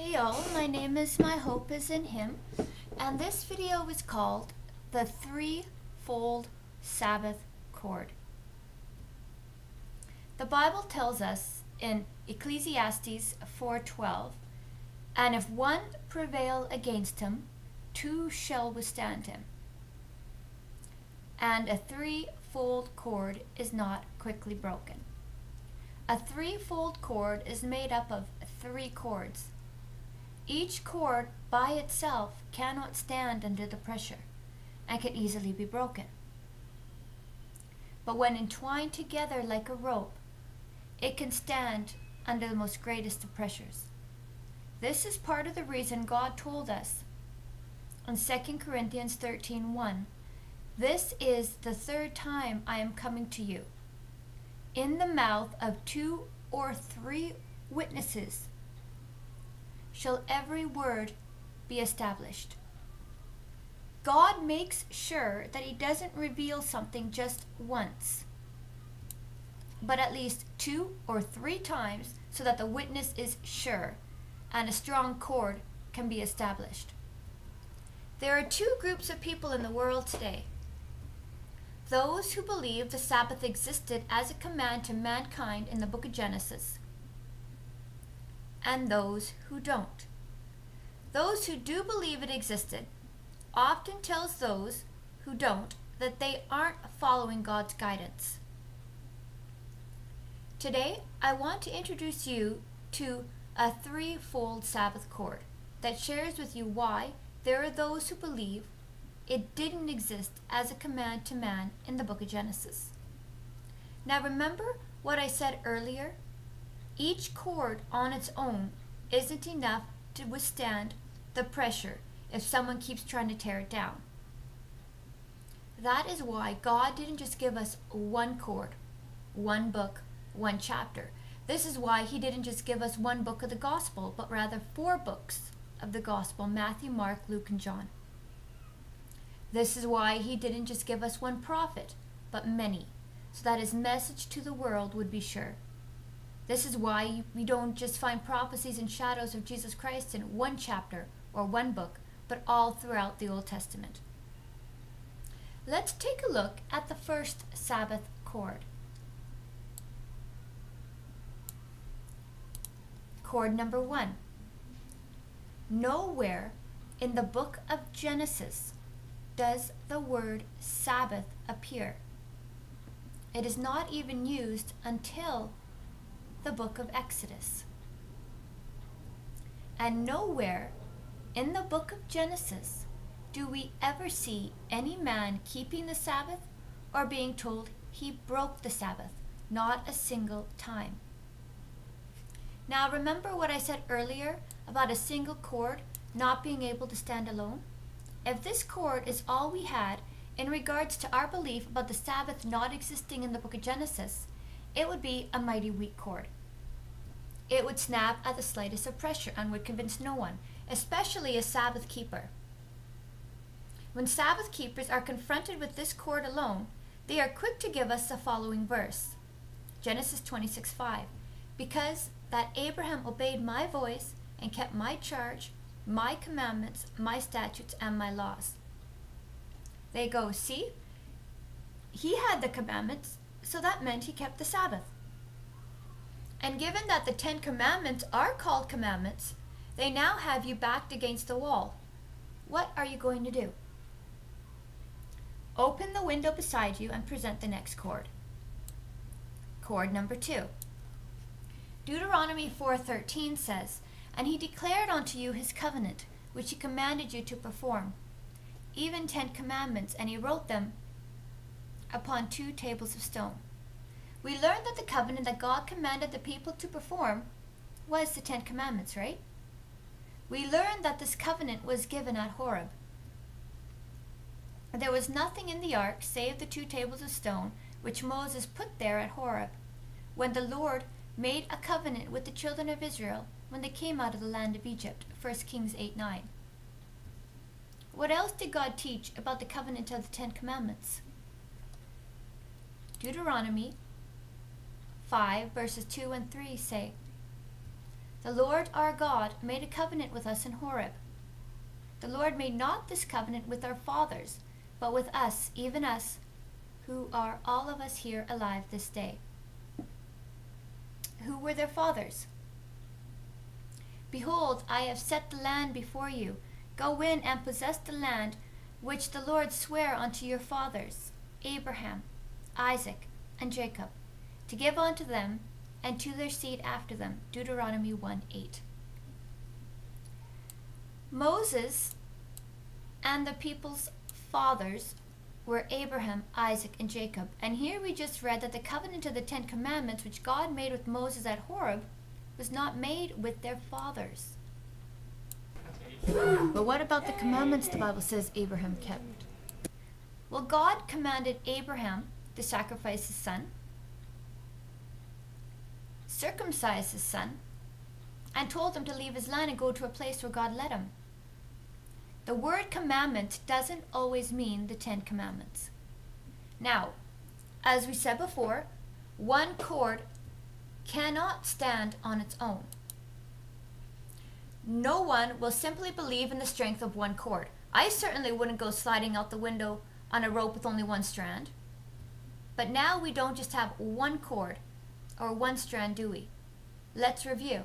Hey y'all, my name is My Hope is in Him, and this video is called the Threefold Sabbath Chord. The Bible tells us in Ecclesiastes 4:12, and if one prevail against him, two shall withstand him. And a threefold cord is not quickly broken. A threefold cord is made up of three cords. Each cord by itself cannot stand under the pressure and can easily be broken. But when entwined together like a rope, it can stand under the most greatest of pressures. This is part of the reason God told us in 2 Corinthians 13:1, "This is the third time I am coming to you. In the mouth of 2 or 3 witnesses shall every word be established." God makes sure that He doesn't reveal something just once, but at least 2 or 3 times, so that the witness is sure and a strong cord can be established. There are 2 groups of people in the world today. Those who believe the Sabbath existed as a command to mankind in the book of Genesis, and those who don't. Those who do believe it existed often tells those who don't that they aren't following God's guidance. Today, I want to introduce you to a threefold Sabbath chord that shares with you why there are those who believe it didn't exist as a command to man in the book of Genesis. Now remember what I said earlier? Each cord on its own isn't enough to withstand the pressure if someone keeps trying to tear it down. That is why God didn't just give us one chord, one book, one chapter. This is why He didn't just give us one book of the gospel, but rather 4 books of the gospel: Matthew, Mark, Luke, and John. This is why He didn't just give us one prophet, but many, so that His message to the world would be sure. This is why we don't just find prophecies and shadows of Jesus Christ in one chapter or one book, but all throughout the Old Testament. Let's take a look at the first Sabbath chord. Chord number 1. Nowhere in the book of Genesis does the word Sabbath appear. It is not even used until the book of Exodus. And nowhere in the book of Genesis do we ever see any man keeping the Sabbath or being told he broke the Sabbath. Not a single time. Now remember what I said earlier about a single cord not being able to stand alone? If this cord is all we had in regards to our belief about the Sabbath not existing in the book of Genesis, it would be a mighty weak cord. It would snap at the slightest of pressure and would convince no one, especially a Sabbath keeper. When Sabbath keepers are confronted with this cord alone, they are quick to give us the following verse. Genesis 26:5. "Because that Abraham obeyed my voice and kept my charge, my commandments, my statutes, and my laws." They go, see? He had the commandments, so that meant he kept the Sabbath. And given that the 10 commandments are called commandments, they now have you backed against the wall. What are you going to do? Open the window beside you and present the next chord. Chord number 2. Deuteronomy 4:13 says, "And He declared unto you His covenant, which He commanded you to perform, even 10 commandments, and He wrote them upon 2 tables of stone." We learned that the covenant that God commanded the people to perform was the 10 commandments, right? We learned that this covenant was given at Horeb. There was nothing in the ark save the 2 tables of stone which Moses put there at Horeb, when the Lord made a covenant with the children of Israel when they came out of the land of Egypt. 1 Kings 8:9. What else did God teach about the covenant of the 10 commandments? Deuteronomy 5 verses 2 and 3 say, The Lord our God made a covenant with us in Horeb. The Lord made not this covenant with our fathers, but with us, even us, who are all of us here alive this day. Who were their fathers? Behold, I have set the land before you. Go in and possess the land which the Lord sware unto your fathers, Abraham, Isaac, and Jacob, to give unto them and to their seed after them. Deuteronomy 1:8. Moses and the people's fathers were Abraham, Isaac, and Jacob. And here we just read that the covenant of the 10 Commandments which God made with Moses at Horeb was not made with their fathers. But what about the commandments the Bible says Abraham kept? Well, God commanded Abraham to sacrifice his son, circumcise his son, and told him to leave his land and go to a place where God led him. The word commandment doesn't always mean the 10 Commandments. Now, as we said before, one cord cannot stand on its own. No one will simply believe in the strength of one cord. I certainly wouldn't go sliding out the window on a rope with only one strand. But now we don't just have one cord or one strand, do we? Let's review.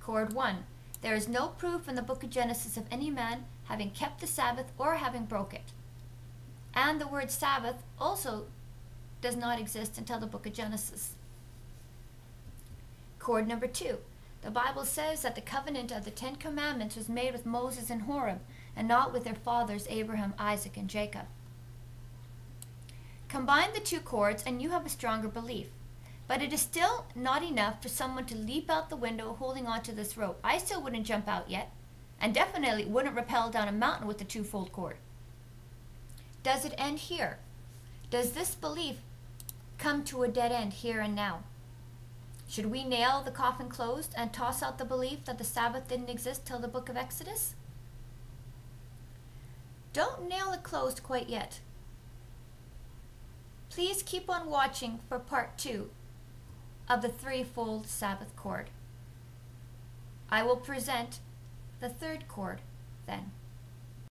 Cord 1. There is no proof in the book of Genesis of any man having kept the Sabbath or having broke it. And the word Sabbath also does not exist until the book of Genesis. Cord number 2. The Bible says that the covenant of the 10 Commandments was made with Moses in Horeb and not with their fathers Abraham, Isaac, and Jacob. Combine the two cords and you have a stronger belief. But it is still not enough for someone to leap out the window holding onto this rope. I still wouldn't jump out yet, and definitely wouldn't rappel down a mountain with the twofold cord. Does it end here? Does this belief come to a dead end here and now? Should we nail the coffin closed and toss out the belief that the Sabbath didn't exist till the book of Exodus? Don't nail it closed quite yet. Please keep on watching for part 2 of the threefold Sabbath cord. I will present the third cord then.